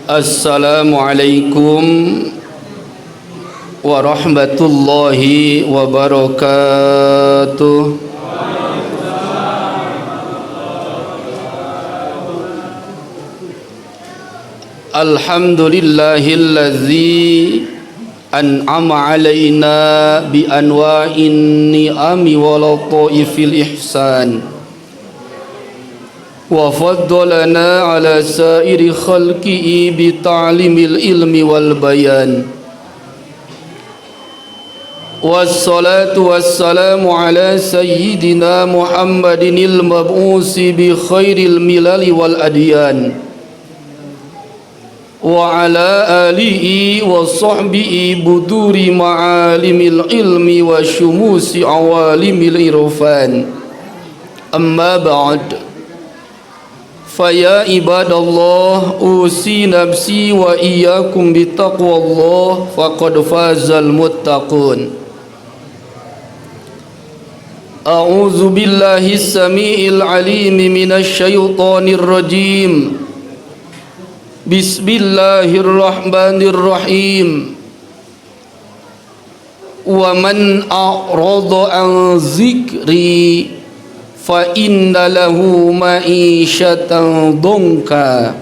Assalamualaikum warahmatullahi wabarakatuh. Alhamdulillahilladzi an'ama alaina bi anwa'in ni'ami wa lataifil ihsan wa faddalana ala sairi khalqihi bi ta'limil ilmi wal bayan. Wassalatu wassalamu ala sayyidina Muhammadinil mab'usi bi khairil milali wal adyan wa ala alihi wa sahbihi buduri ma'alimil ilmi wa syumusi awalimil irfan. Amma ba'd, faya ibadallah, usi nafsi wa iyyakum bitaqwallah, faqad fazal muttaqun. A'udzu billahi samiil alim minasy syaithanir rajim. Bismillahirrahmanirrahim. Wa man a'rada an zikri fa inna lahu ma'isyatan dhanka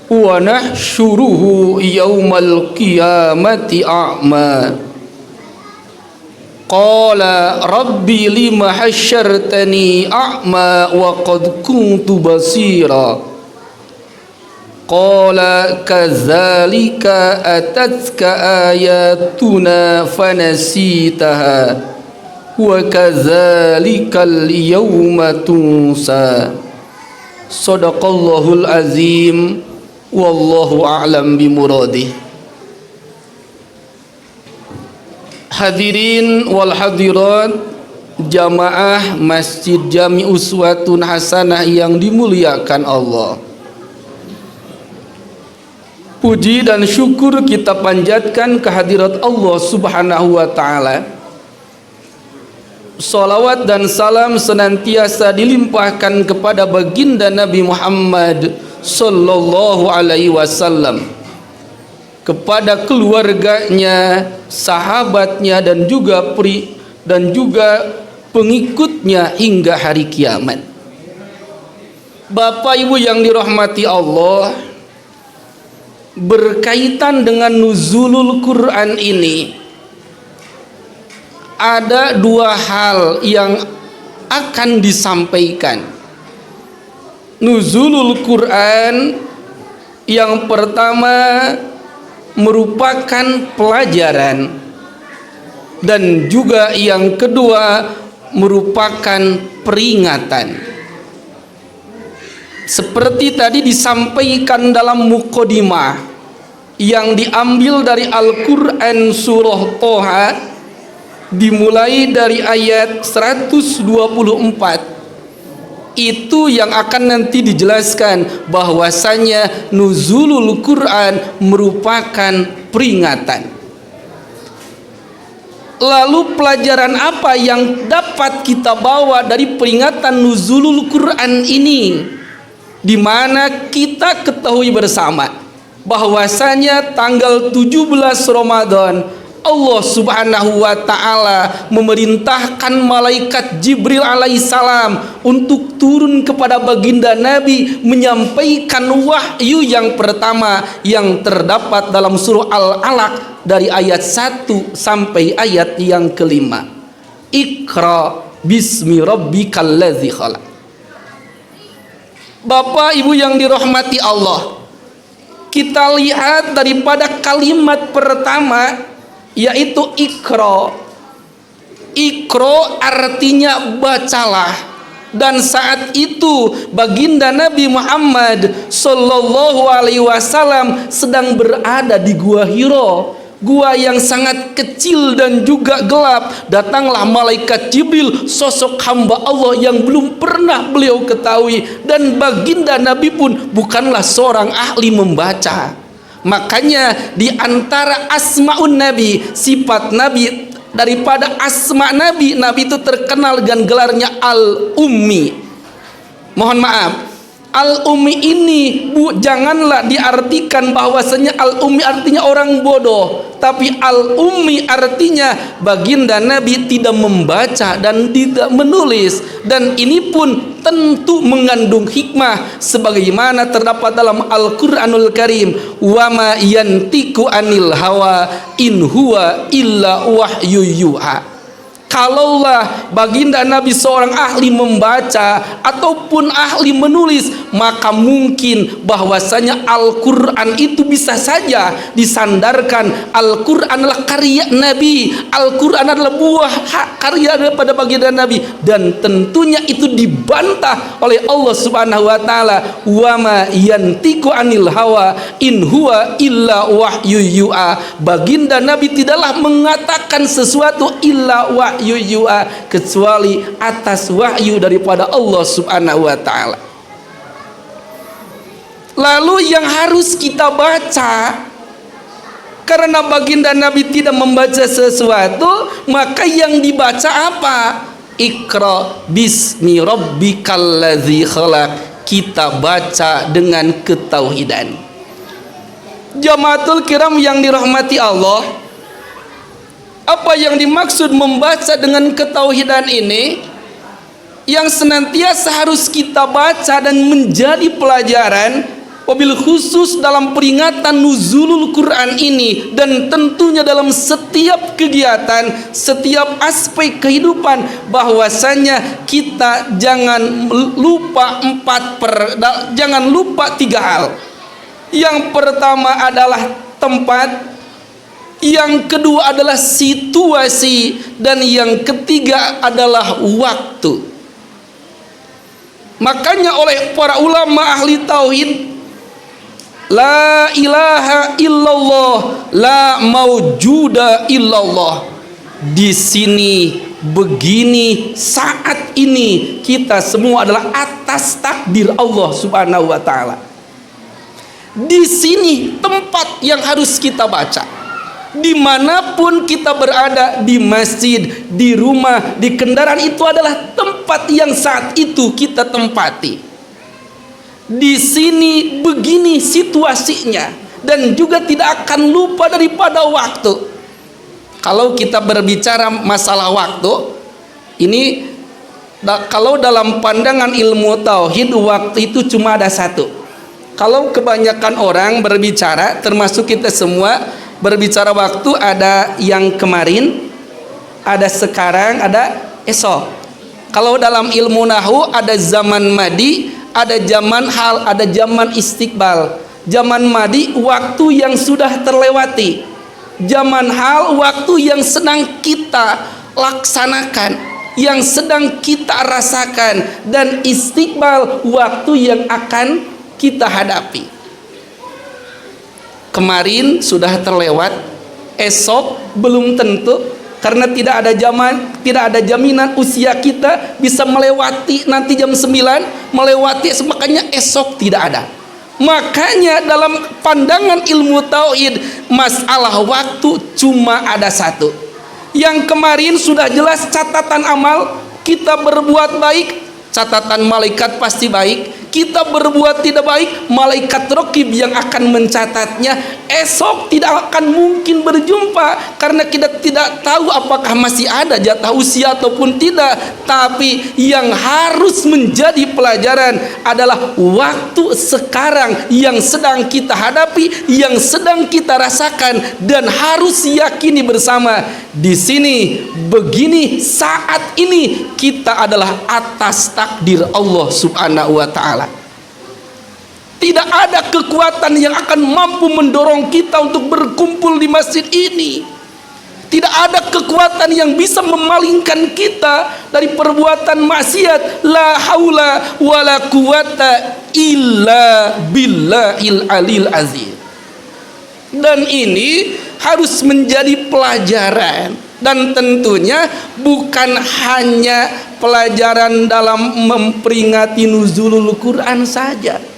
wa nahsyuruhu yaumal qiyamati a'ma. Qala rabbi lima hasyartani a'ma wa qad kuntu basira. Qala kadzalika atatka ayatuna fanasitaha wa kadzalikal yawma tunsa. Shadaqallahul azim, wallahu a'lam bimuradih. Hadirin wal hadirat, jamaah Masjid Jami Uswatun Hasanah yang dimuliakan Allah. Puji dan syukur kita panjatkan kehadirat Allah Subhanahu wa ta'ala. Salawat dan salam senantiasa dilimpahkan kepada baginda Nabi Muhammad sallallahu alaihi wasallam, kepada keluarganya, sahabatnya dan juga pengikutnya hingga hari kiamat. Bapak Ibu yang dirahmati Allah, berkaitan dengan nuzulul Quran ini ada dua hal yang akan disampaikan. Nuzulul Quran yang pertama merupakan pelajaran, dan juga yang kedua merupakan peringatan. Seperti tadi disampaikan dalam mukadimah yang diambil dari Al-Quran surah Toha, dimulai dari ayat 124, itu yang akan nanti dijelaskan bahwasanya nuzulul Quran merupakan peringatan. Lalu pelajaran apa yang dapat kita bawa dari peringatan nuzulul Quran ini? Di mana kita ketahui bersama bahwasanya tanggal 17 Ramadan Allah Subhanahu wa ta'ala memerintahkan malaikat Jibril alaihissalam untuk turun kepada baginda Nabi menyampaikan wahyu yang pertama yang terdapat dalam surah Al-Alaq dari ayat 1 sampai ayat yang kelima. Iqra bismi rabbikal ladzi khalaq. Bapak Ibu yang dirahmati Allah, kita lihat daripada kalimat pertama yaitu Iqra. Iqra artinya bacalah. Dan saat itu baginda Nabi Muhammad sallallahu alaihi wasallam sedang berada di Gua Hira, gua yang sangat kecil dan juga gelap. Datanglah malaikat Jibril, sosok hamba Allah yang belum pernah beliau ketahui, dan baginda Nabi pun bukanlah seorang ahli membaca. Makanya di antara asmaun Nabi, sifat Nabi, daripada asma Nabi itu terkenal dengan gelarnya Al-Ummi. Mohon maaf, Al-ummi ini janganlah diartikan bahwasanya al-ummi artinya orang bodoh, tapi al-ummi artinya baginda Nabi tidak membaca dan tidak menulis, dan ini pun tentu mengandung hikmah sebagaimana terdapat dalam Al-Qur'anul Karim, wa ma yantiku anil hawa in huwa illa wahyu yuha. Kalaulah baginda Nabi seorang ahli membaca ataupun ahli menulis, maka mungkin bahwasanya Al-Quran itu bisa saja disandarkan Al-Quran adalah karya Nabi, Al-Quran adalah buah karya daripada baginda Nabi, dan tentunya itu dibantah oleh Allah Subhanahu wa taala, wa ma yantiqu anil hawa in huwa illa wahyu yu'a. Baginda Nabi tidaklah mengatakan sesuatu illa wahyu yu'a, kecuali atas wahyu daripada Allah Subhanahu wa taala. Lalu yang harus kita baca, karena baginda Nabi tidak membaca sesuatu, maka yang dibaca apa? Iqra bismi rabbikal ladzi khalaq. Kita baca dengan ketauhidan. Jamaatul kiram yang dirahmati Allah, apa yang dimaksud membaca dengan ketauhidan ini? Yang senantiasa harus kita baca dan menjadi pelajaran, wabil khusus dalam peringatan nuzulul Quran ini, dan tentunya dalam setiap kegiatan, setiap aspek kehidupan, bahwasanya kita jangan lupa tiga hal. Yang pertama adalah tempat, yang kedua adalah situasi, dan yang ketiga adalah waktu. Makanya oleh para ulama ahli tauhid, la ilaha illallah, la maujuda illallah. Di sini, begini, saat ini kita semua adalah atas takdir Allah Subhanahu wa taala. Di sini tempat yang harus kita baca. Dimanapun kita berada, di masjid, di rumah, di kendaraan, itu adalah tempat yang saat itu kita tempati. Di sini begini situasinya, dan juga tidak akan lupa daripada waktu. Kalau kita berbicara masalah waktu, ini kalau dalam pandangan ilmu tauhid, waktu itu cuma ada satu. Kalau kebanyakan orang berbicara, termasuk kita semua, berbicara waktu, ada yang kemarin, ada sekarang, ada esok. Kalau dalam ilmu nahu ada zaman madi, ada zaman hal, ada zaman istiqbal. Zaman madi waktu yang sudah terlewati. Zaman hal waktu yang sedang kita laksanakan, yang sedang kita rasakan, dan istiqbal waktu yang akan kita hadapi. Kemarin sudah terlewat, esok belum tentu, karena tidak ada jaminan usia kita bisa melewati nanti jam 9, melewati, makanya esok tidak ada. Makanya dalam pandangan ilmu tauhid, masalah waktu cuma ada satu. Yang kemarin sudah jelas catatan amal, kita berbuat baik, catatan malaikat pasti baik. Kita berbuat tidak baik, malaikat raqib yang akan mencatatnya. Esok tidak akan mungkin berjumpa, karena kita tidak tahu apakah masih ada jatah usia ataupun tidak. Tapi yang harus menjadi pelajaran adalah waktu sekarang yang sedang kita hadapi, yang sedang kita rasakan, dan harus yakini bersama, di sini begini saat ini kita adalah atas takdir Allah Subhanahu wa taala. Tidak ada kekuatan yang akan mampu mendorong kita untuk berkumpul di masjid ini. Tidak ada kekuatan yang bisa memalingkan kita dari perbuatan maksiat. La haula wala quwata illa billahil alil azim. Dan ini harus menjadi pelajaran, dan tentunya bukan hanya pelajaran dalam memperingati nuzulul Quran saja.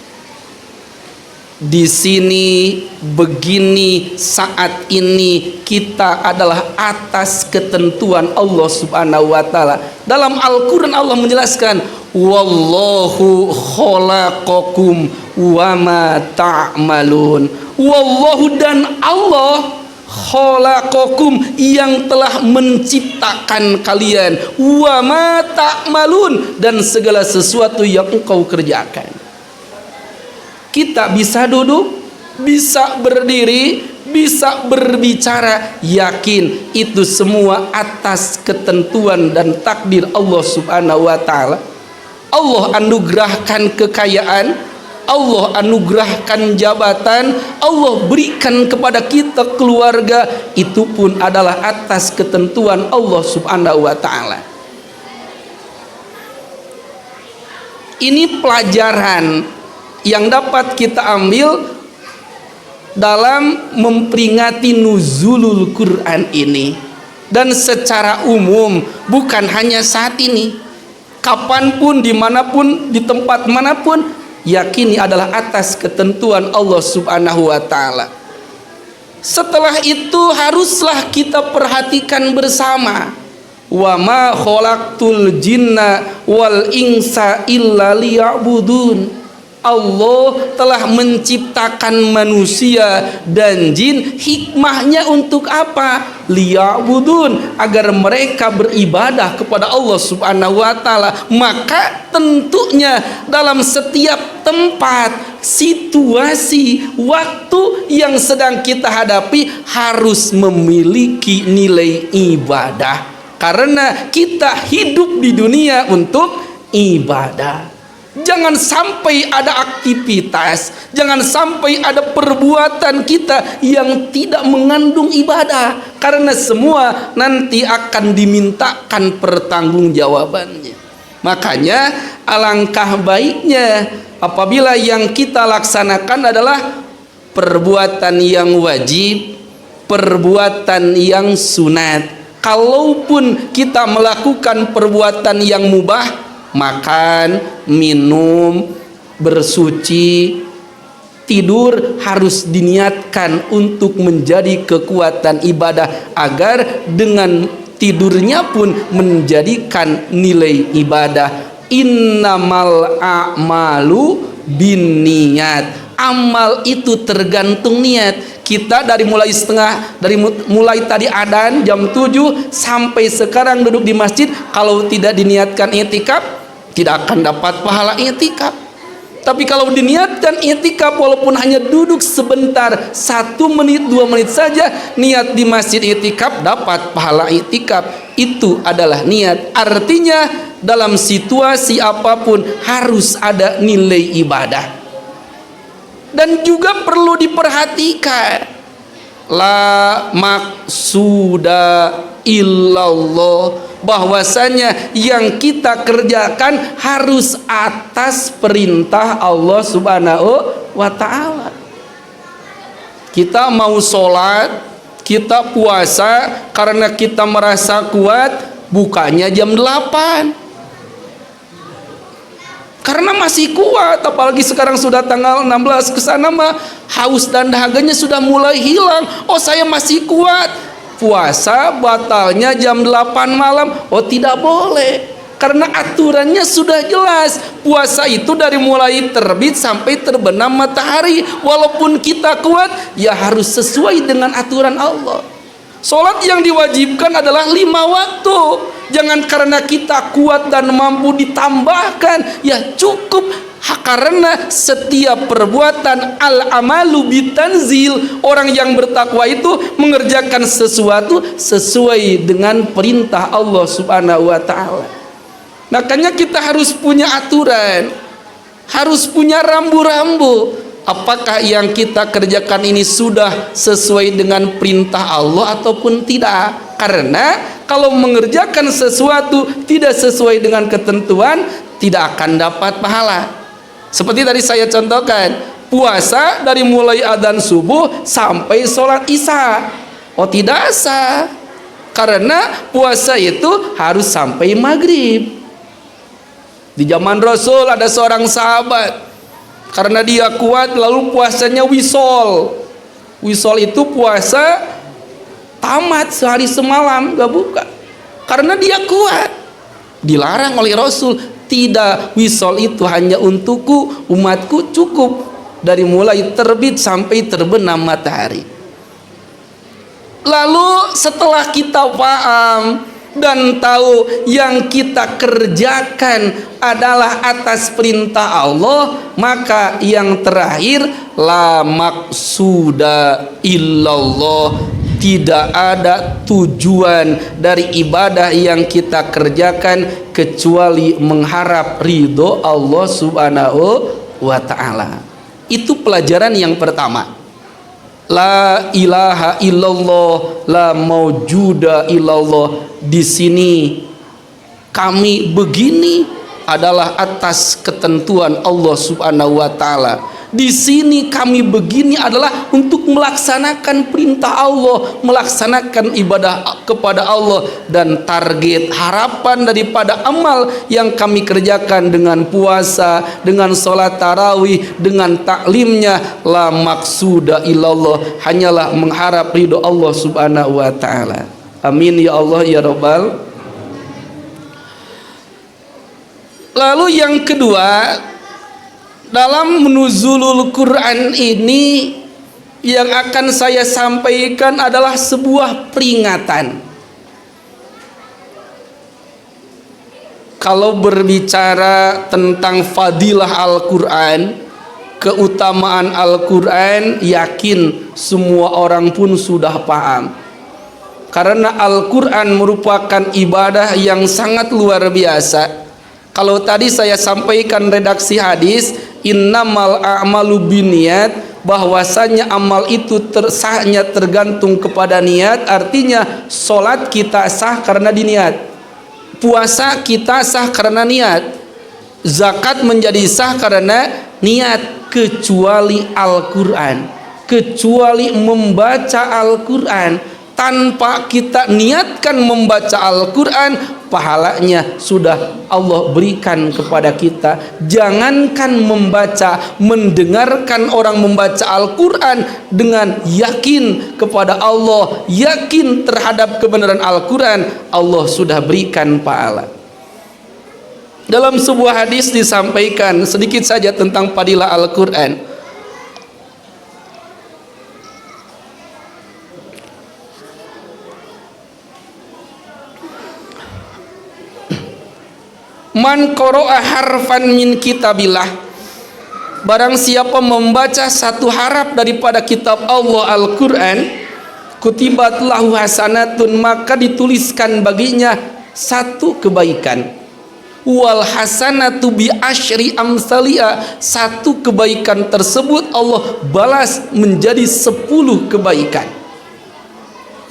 Di sini begini saat ini kita adalah atas ketentuan Allah Subhanahu wa taala. Dalam Al-Qur'an Allah menjelaskan, wallahu khalaqakum wa ma ta'malun. Wallahu, dan Allah, khalaqakum, yang telah menciptakan kalian, wa ma ta'malun, dan segala sesuatu yang engkau kerjakan. Kita bisa duduk, bisa berdiri, bisa berbicara, yakin itu semua atas ketentuan dan takdir Allah Subhanahu wa taala. Allah anugerahkan kekayaan, Allah anugerahkan jabatan, Allah berikan kepada kita keluarga, itu pun adalah atas ketentuan Allah Subhanahu wa taala. Ini pelajaran yang dapat kita ambil dalam memperingati nuzulul Quran ini. Dan secara umum, bukan hanya saat ini, kapanpun, dimanapun, di tempat manapun, yakini adalah atas ketentuan Allah Subhanahu wa taala. Setelah itu haruslah kita perhatikan bersama, wa ma khalaqtul jinna wal insa illa liya'budun. Allah telah menciptakan manusia dan jin, hikmahnya untuk apa? Liya'budun, agar mereka beribadah kepada Allah Subhanahu wa taala. Maka tentunya dalam setiap tempat, situasi, waktu yang sedang kita hadapi harus memiliki nilai ibadah, karena kita hidup di dunia untuk ibadah. Jangan sampai ada aktivitas, jangan sampai ada perbuatan kita yang tidak mengandung ibadah, karena semua nanti akan dimintakan pertanggungjawabannya. Makanya alangkah baiknya apabila yang kita laksanakan adalah perbuatan yang wajib, perbuatan yang sunat. Kalaupun kita melakukan perbuatan yang mubah, makan, minum, bersuci, tidur, harus diniatkan untuk menjadi kekuatan ibadah, agar dengan tidurnya pun menjadikan nilai ibadah. Innamal a'malu binniyat. Amal itu tergantung niat. Kita dari mulai tadi adzan jam 7 sampai sekarang duduk di masjid, kalau tidak diniatkan i'tikaf, tidak akan dapat pahala i'tikaf. Tapi kalau diniatkan i'tikaf, walaupun hanya duduk sebentar, 1 menit 2 menit saja, niat di masjid i'tikaf, dapat pahala i'tikaf. Itu adalah niat. Artinya dalam situasi apapun harus ada nilai ibadah. Dan juga perlu diperhatikan, la maksuda illallah, bahwasanya yang kita kerjakan harus atas perintah Allah Subhanahu wa taala. Kita mau sholat, kita puasa karena kita merasa kuat, bukanya jam 8 karena masih kuat. Apalagi sekarang sudah tanggal 16 ke sana mah haus dan dahaganya sudah mulai hilang. Oh, saya masih kuat. Puasa batalnya jam 8 malam. Oh, tidak boleh, karena aturannya sudah jelas. Puasa itu dari mulai terbit sampai terbenam matahari. Walaupun kita kuat, ya harus sesuai dengan aturan Allah. Sholat yang diwajibkan adalah 5 waktu. Jangan karena kita kuat dan mampu ditambahkan, ya cukup. Karena setiap perbuatan al-amalu bitanzil, orang yang bertakwa itu mengerjakan sesuatu sesuai dengan perintah Allah Subhanahu wa taala. Makanya kita harus punya aturan, harus punya rambu-rambu. Apakah yang kita kerjakan ini sudah sesuai dengan perintah Allah ataupun tidak? Karena kalau mengerjakan sesuatu tidak sesuai dengan ketentuan, tidak akan dapat pahala. Seperti tadi saya contohkan, puasa dari mulai adzan subuh sampai sholat isya. Oh, tidak sah, karena puasa itu harus sampai maghrib. Di zaman Rasul ada seorang sahabat, karena dia kuat lalu puasanya wisol. Wisol itu puasa tamat sehari semalam gak buka, karena dia kuat. Dilarang oleh Rasul, Tidak, wisol itu hanya untukku, umatku, cukup dari mulai terbit sampai terbenam matahari. Lalu setelah kita paham dan tahu yang kita kerjakan adalah atas perintah Allah, maka yang terakhir, la maqsuda illallah, tidak ada tujuan dari ibadah yang kita kerjakan kecuali mengharap ridho Allah subhanahu wa ta'ala. Itu pelajaran yang pertama. La ilaha illallah, la maujuda illallah. Di sini kami begini adalah atas ketentuan Allah subhanahu wa ta'ala. Di sini kami begini adalah untuk melaksanakan perintah Allah, melaksanakan ibadah kepada Allah, dan target harapan daripada amal yang kami kerjakan dengan puasa, dengan sholat tarawih, dengan taklimnya, la maqsuda illallah, hanyalah mengharap ridho Allah subhanahu wa ta'ala. Amin ya Allah ya Rabbal. Lalu yang kedua, dalam menuzulul Quran ini yang akan saya sampaikan adalah sebuah peringatan. Kalau berbicara tentang fadilah Al-Quran, keutamaan Al-Quran, yakin semua orang pun sudah paham. Karena Al-Quran merupakan ibadah yang sangat luar biasa. Kalau tadi saya sampaikan redaksi hadis, innamal a'malu binniyat, bahwasanya amal itu sahnya tergantung kepada niat. Artinya solat kita sah karena diniat, puasa kita sah karena niat, zakat menjadi sah karena niat, kecuali Al-Quran, kecuali membaca Al-Quran. Tanpa kita niatkan membaca Al-Quran, pahalanya sudah Allah berikan kepada kita. Jangankan membaca, mendengarkan orang membaca Al-Quran dengan yakin kepada Allah, yakin terhadap kebenaran Al-Quran, Allah sudah berikan pahala. Dalam sebuah hadis disampaikan sedikit saja tentang fadilah Al-Quran. Man qara'a harfan min kitabillah, barang siapa membaca satu haraf daripada kitab Allah Al-Quran, kutibat lahu hasanatun, maka dituliskan baginya satu kebaikan. Wal hasanatu bi asyri amsalia, satu kebaikan tersebut Allah balas menjadi 10 kebaikan.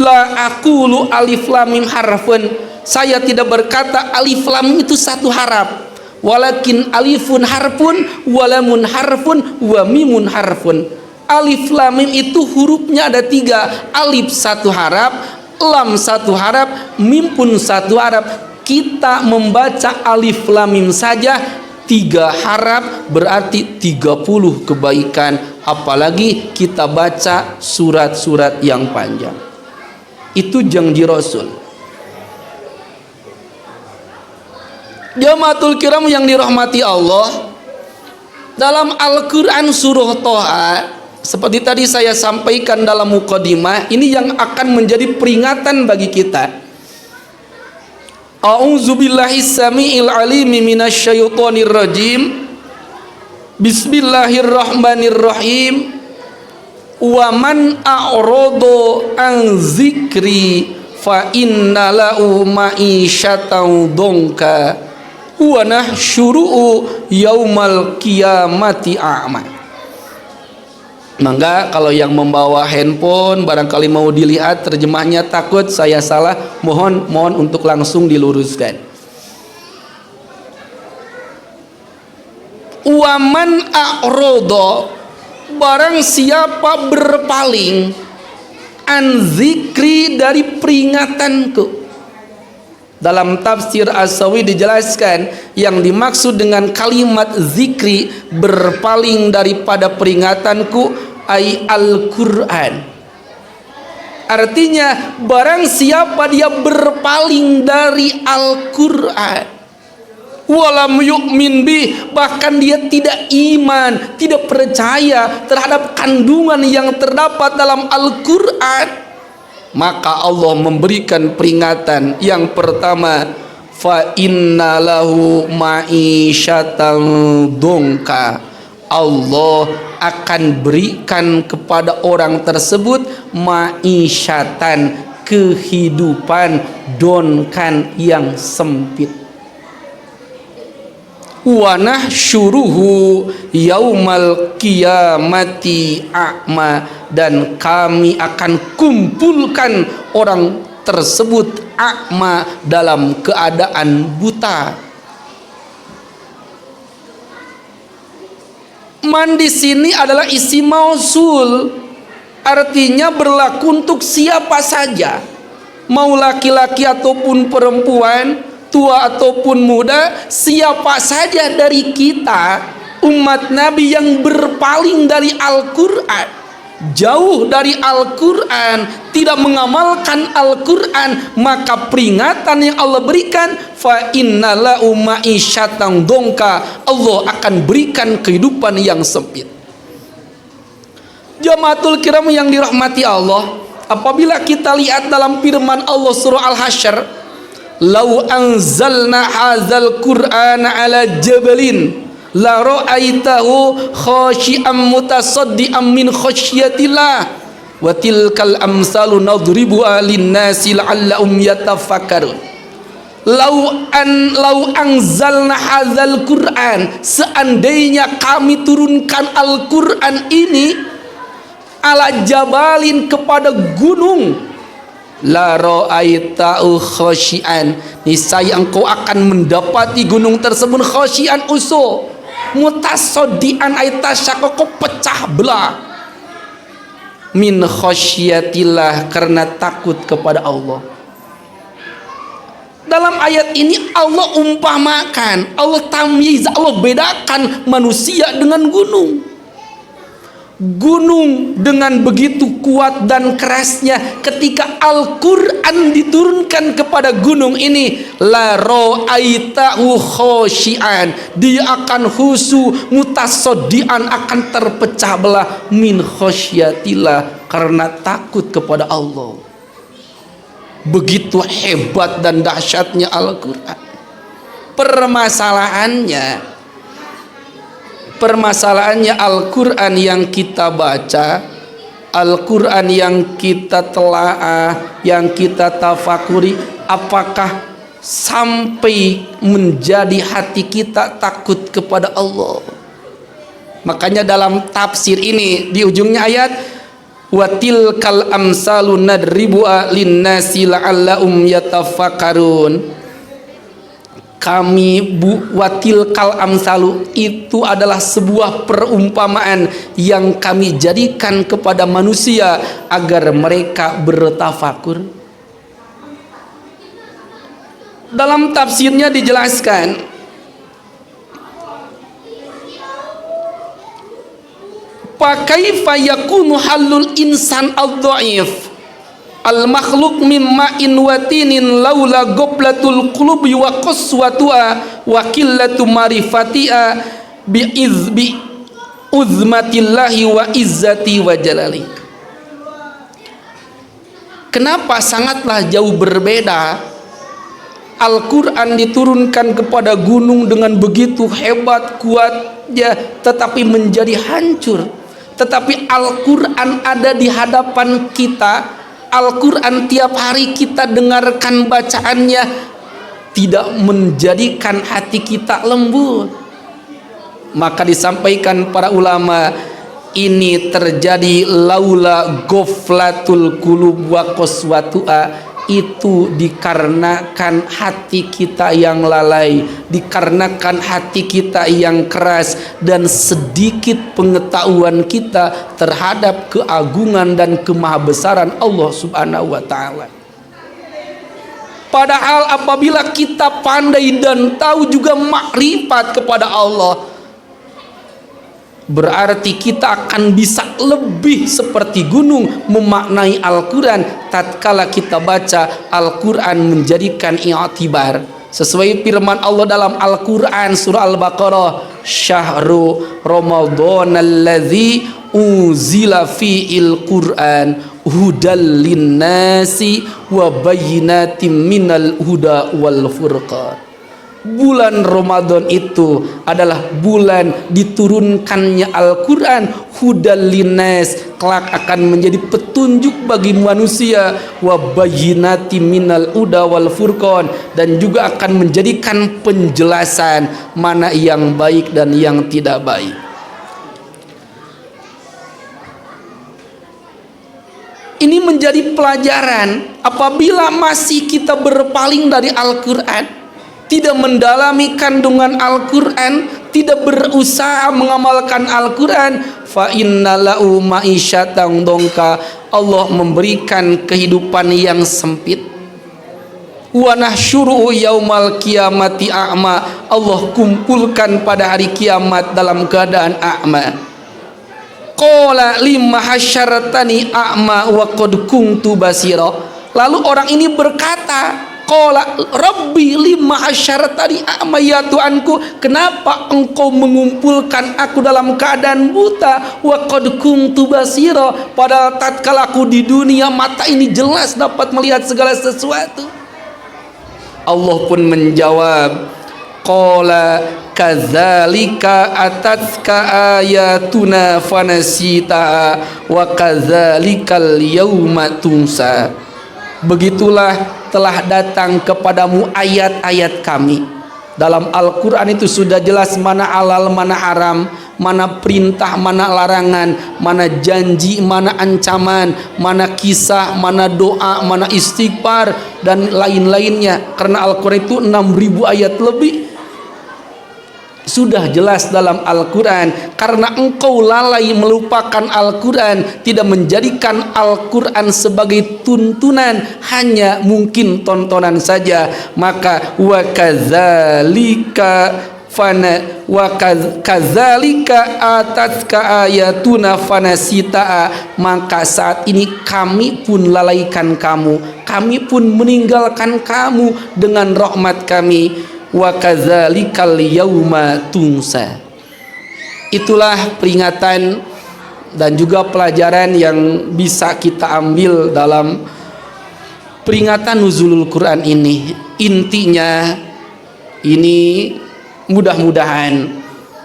La aqulu alif lam mim harfun, saya tidak berkata alif lam itu satu haraf, walakin alifun harfun, walamun harfun, wa mimun harfun. Alif lam mim itu hurufnya ada 3, alif satu haraf, lam satu haraf, mim pun satu haraf. Kita membaca alif lam mim saja 3 haraf berarti 30 kebaikan, apalagi kita baca surat-surat yang panjang. Itu janji Rasul. Jamatul kiram yang dirahmati Allah, dalam Al-Quran surah Toha, seperti tadi saya sampaikan dalam muqaddimah, ini yang akan menjadi peringatan bagi kita. A'udzubillahis samiil alimi minasyaitonir rajim. Bismillahirrahmanirrahim. Wa man a'rado an zikri fa inna lahu ma'isyatan donka wa nahsyuruhu yaumal qiyamati a'ma. Mangga kalau yang membawa handphone barangkali mau dilihat terjemahnya, takut saya salah, mohon untuk langsung diluruskan. Wa man a'rada, barang siapa berpaling, an zikri, dari peringatanku. Dalam tafsir As-Sawi dijelaskan yang dimaksud dengan kalimat zikri, berpaling daripada peringatanku, ay Al-Quran. Artinya barang siapa dia berpaling dari Al-Quran, walam yu'min bih, bahkan dia tidak iman, tidak percaya terhadap kandungan yang terdapat dalam Al-Quran, maka Allah memberikan peringatan. Yang pertama, fa inna lahu ma'isyatan dongka, Allah akan berikan kepada orang tersebut ma'isyatan, kehidupan donkan yang sempit. Wa nahsyuruhu yaumal qiyamati a'ma, dan kami akan kumpulkan orang tersebut a'ma, dalam keadaan buta. Man di sini adalah isi mausul, artinya berlaku untuk siapa saja, mau laki-laki ataupun perempuan, tua ataupun muda, siapa saja dari kita umat Nabi yang berpaling dari Al-Quran, jauh dari Al-Quran, tidak mengamalkan Al-Quran, maka peringatan yang Allah berikan, fa innala ma'isyatan dongka, Allah akan berikan kehidupan yang sempit. Jamaatul kiram yang dirahmati Allah, apabila kita lihat dalam firman Allah surah Al-Hasyr, lau anzalna hadzal qur'ana ala jabalin la ra'aitahu khashi'an mutasaddian min khasyiatillah wa tilkal amsalu nadribu lin-nasi la'allahum yatafakkarun. Lau anzalna hadzal Qur'an, seandainya kami turunkan Al-Qur'an ini ala jabalin, kepada gunung, la ra'aitahu khasyian, niscaya engkau akan mendapati gunung tersebut khasyian usul, mutasaddian aitasyaqqaq, pecah belah, min khasyiatillah, karena takut kepada Allah. Dalam ayat ini Allah umpamakan, Allah tamyiz, Allah bedakan manusia dengan gunung. Gunung dengan begitu kuat dan kerasnya, ketika Al-Quran diturunkan kepada gunung ini, la ra'aitahu khasyian, dia akan khusu, mutasaddian, akan terpecah belah, min khasyatillah, karena takut kepada Allah. Begitu hebat dan dahsyatnya Al-Quran. Permasalahannya Al-Quran yang kita baca, Al-Quran yang kita telaah, yang kita tafakuri, apakah sampai menjadi hati kita takut kepada Allah? Makanya dalam tafsir ini di ujungnya ayat, watilkal amsalu nadribu linnasi la'allahum yatafakkarun. Watilkal amsalu, itu adalah sebuah perumpamaan yang kami jadikan kepada manusia agar mereka bertafakur. Dalam tafsirnya dijelaskan, pakaifa yakunu halul insan ad-dhaif al-makhluk mimma in watinin laula goblatul qulubi wa qaswatuha wa qillatu marifatiha bi uzmatillahi wa izzati wa jalali. Kenapa sangatlah jauh berbeda Al-Quran diturunkan kepada gunung dengan begitu hebat kuatnya, tetapi menjadi hancur. Tetapi Al-Quran ada di hadapan kita, Al-Quran tiap hari kita dengarkan bacaannya, tidak menjadikan hati kita lembut. Maka disampaikan para ulama, ini terjadi laula ghaflatul qulub wa qaswatuha, itu dikarenakan hati kita yang lalai, dikarenakan hati kita yang keras, dan sedikit pengetahuan kita terhadap keagungan dan kemahabesaran Allah Subhanahu wa ta'ala. Padahal apabila kita pandai dan tahu juga makrifat kepada Allah, berarti kita akan bisa lebih seperti gunung memaknai Al-Quran tatkala kita baca Al-Quran, menjadikan i'tibar. Sesuai firman Allah dalam Al-Quran surah Al-Baqarah, Syahru Ramadan alladzi unzila fi'il Qur'an hudal linnasi wa bayyinatim minal huda wal furqan. Bulan Ramadan itu adalah bulan diturunkannya Al-Quran, hudal linnas, kelak akan menjadi petunjuk bagi manusia, wa bayyinati minal huda wal furqan, dan juga akan menjadikan penjelasan mana yang baik dan yang tidak baik. Ini menjadi pelajaran apabila masih kita berpaling dari Al-Quran, tidak mendalami kandungan Al-Quran, tidak berusaha mengamalkan Al-Quran, fa innalahu ma'isyatan dongka, Allah memberikan kehidupan yang sempit. Wa nahsyuruhu yaumal qiyamati a'ma, Allah kumpulkan pada hari kiamat dalam keadaan a'ma. Qala lima hasyartani a'ma wa qad kuntu basira. Lalu orang ini berkata, qala rabbi lima hasyartani a'ma, ya Tuhanku, kenapa engkau mengumpulkan aku dalam keadaan buta, wa qad kuntu basira, padahal tatkala aku di dunia mata ini jelas dapat melihat segala sesuatu. Allah pun menjawab, qala kadzalika atatka ayatuna fanasita wa kadzalikal yauma tunsa. Begitulah telah datang kepadamu ayat-ayat kami. Dalam Al-Quran itu sudah jelas mana halal, mana haram, mana perintah, mana larangan, mana janji, mana ancaman, mana kisah, mana doa, mana istighfar, dan lain-lainnya. Karena Al-Quran itu 6.000 ayat lebih. Sudah jelas dalam Al-Quran. Karena engkau lalai melupakan Al-Quran, tidak menjadikan Al-Quran sebagai tuntunan, hanya mungkin tontonan saja, maka wa kadzalika atatka ayatuna fanasita, maka saat ini kami pun lalaikan kamu, kami pun meninggalkan kamu dengan rahmat kami. Wa kadzalikal yauma tunsa. Itulah peringatan dan juga pelajaran yang bisa kita ambil dalam peringatan nuzulul Quran ini. Intinya ini mudah-mudahan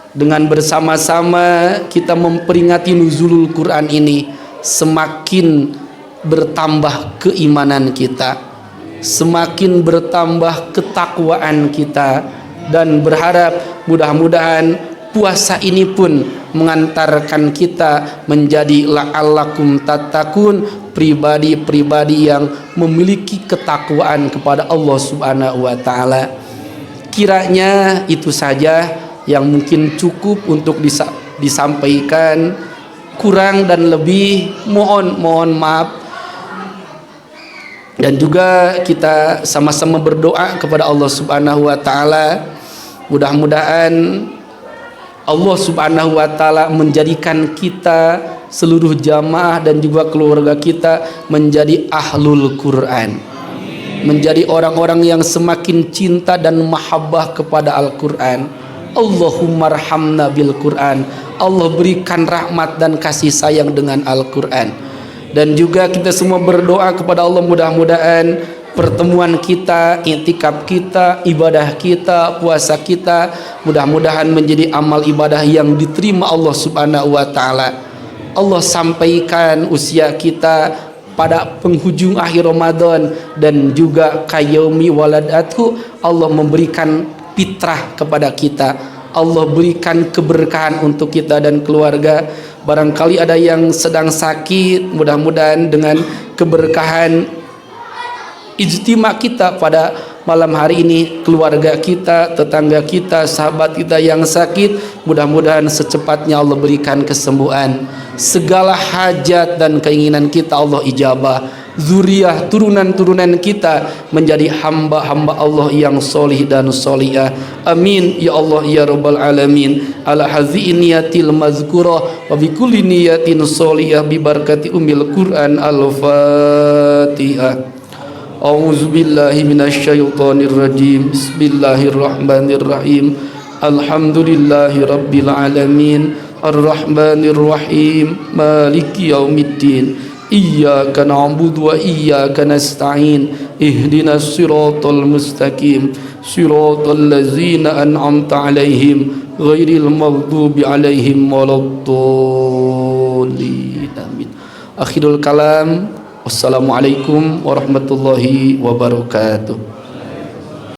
dengan bersama-sama kita memperingati nuzulul Quran ini, semakin bertambah keimanan kita, semakin bertambah ketakwaan kita, dan berharap mudah-mudahan puasa ini pun mengantarkan kita menjadi la'allakum tattaqun, pribadi-pribadi yang memiliki ketakwaan kepada Allah Subhanahu wa taala. Kiranya itu saja yang mungkin cukup untuk disampaikan. Kurang dan lebih mohon maaf. Dan juga kita sama-sama berdoa kepada Allah Subhanahu wa taala, mudah-mudahan Allah Subhanahu wa taala menjadikan kita seluruh jamaah dan juga keluarga kita menjadi ahlul Quran, menjadi orang-orang yang semakin cinta dan mahabbah kepada Al-Quran. Allahumma arhamna bil Quran, Allah berikan rahmat dan kasih sayang dengan Al-Quran. Dan juga kita semua berdoa kepada Allah, mudah-mudahan pertemuan kita, i'tikaf kita, ibadah kita, puasa kita, mudah-mudahan menjadi amal ibadah yang diterima Allah Subhanahu wa taala. Allah sampaikan usia kita pada penghujung akhir Ramadan, dan juga kayaumi waladatu, Allah memberikan fitrah kepada kita, Allah berikan keberkahan untuk kita dan keluarga. Barangkali ada yang sedang sakit, mudah-mudahan dengan keberkahan ijtima kita pada malam hari ini, keluarga kita, tetangga kita, sahabat kita yang sakit, mudah-mudahan secepatnya Allah berikan kesembuhan. Segala hajat dan keinginan kita Allah ijabah. Zuriyah turunan-turunan kita menjadi hamba-hamba Allah yang solih dan solihah. Amin ya Allah ya Rabbal Alamin. Ala hazi niyatil mazkurah wa bi kulli niyatin solihah bi barakati umil Quran. Al-Fatihah. A'udzu billahi minasyaitonir rajim. Bismillahirrahmanirrahim. Alhamdulillahi rabbil alamin. Ar-Rahmanir Rahim. Maliki yaumiddin. Iyyaka na'budu wa iyyaka nasta'in. Ihdinas siratal mustaqim. Siratal ladzina an'amta 'alaihim ghairil maghdubi 'alaihim waladdallin. Amin. Akhirul kalam. Wassalamualaikum warahmatullahi wabarakatuh.